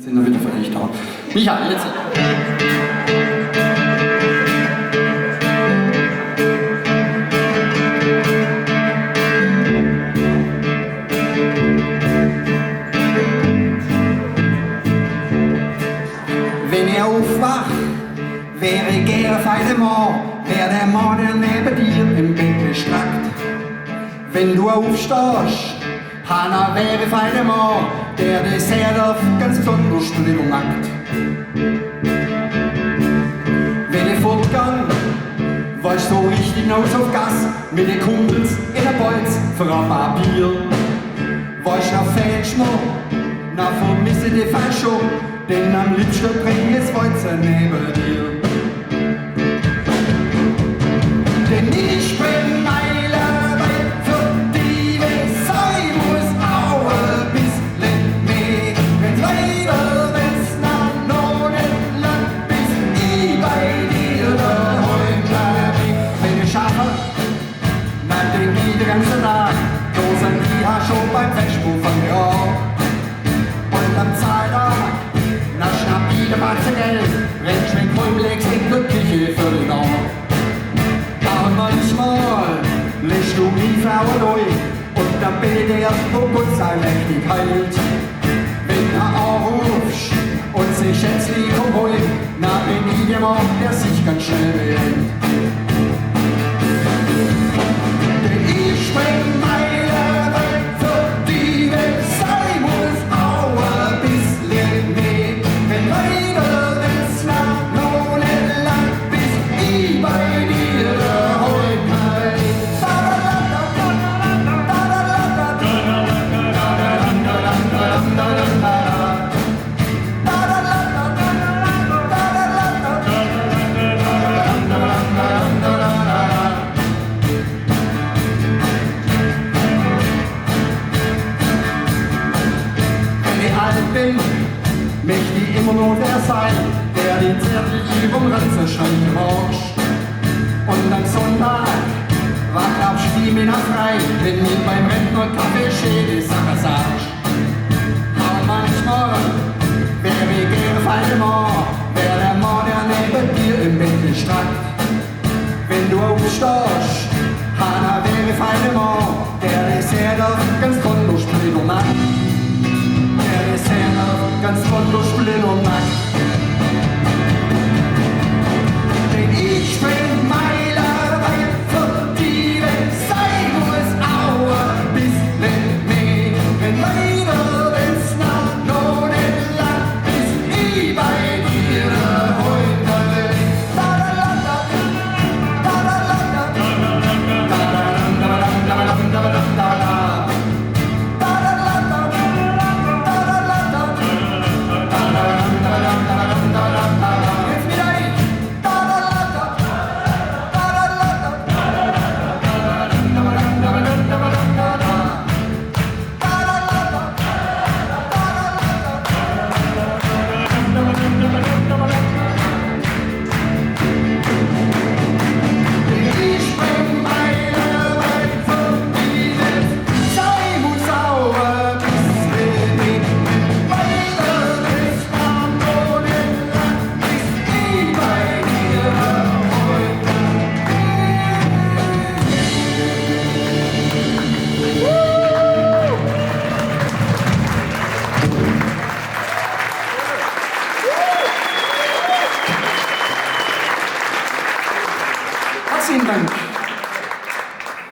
Sind wir wieder für dich da. Michael, jetzt. Wenn ihr aufwacht, wäre gerne feine Mann, wär der Mann, der neben dir im Bett gestreckt. Wenn du aufstehst, Hanna wäre feine Mann, der Dessert auf ganz besonders Stimmung macht. Wenn ich fortgang, war ich so richtig hinaus auf Gas, mit den Kumpels in der Bolz für ein paar Bier. War ich nach Feldschmuck, nach vermisse die Fascho, denn am liebsten bring ich's Weizen neben dir. Denn ich bin meilenweit für die, wenn's sein muss, auch ein bisschen mehr. Wenn's weiter, wenn's nach Norden bis ich bei dir daheim bleib. Wenn ich schaffe, dann denk ich den ganzen Tag, da sind die schon beim Festbuch von mir auch. Und am Zahltag, na schnapp die der Matze Geld, renn schwenk vollblecks in der Küche für den Abend. Aber manchmal lässt du mich Frauen durch und dann bin ich erst, wo Gott sei mächtig heilt. Wenn du anrufst und sie schätzlich komm heim, na bin ich der Mann, der sich ganz schnell behält. Denn ich spring meilenweit für die, wenn's sein muss, auch ein bisschen mehr. Wenn weiter, wenn's nach Norden bis ich bei dir daheim bleib. Wenn ich alt bin, möchte ich immer nur der sein, der den zärtlich überm Ranzenschrank rauscht. Und am Sonntag wach ab, spiel mir nach frei, wenn ich beim Rentner Kaffee schäde, Sache sagst. Aber manchmal wäre ich gerne feine Mann, wär der Mann, der neben dir im Bett streckt. Wenn du aufstehst, Hanna wäre feine Mann, der Dessert auf ganz konto Splitter macht. Der Dessert auf ganz konto Splitter macht. Denn ich bin meilenweit für die, wenn's sein muss, auch ein bisschen mehr. Wenn weiter, wenn's nach Norden bis ich bei dir daheim bleib. Herzlichen Dank.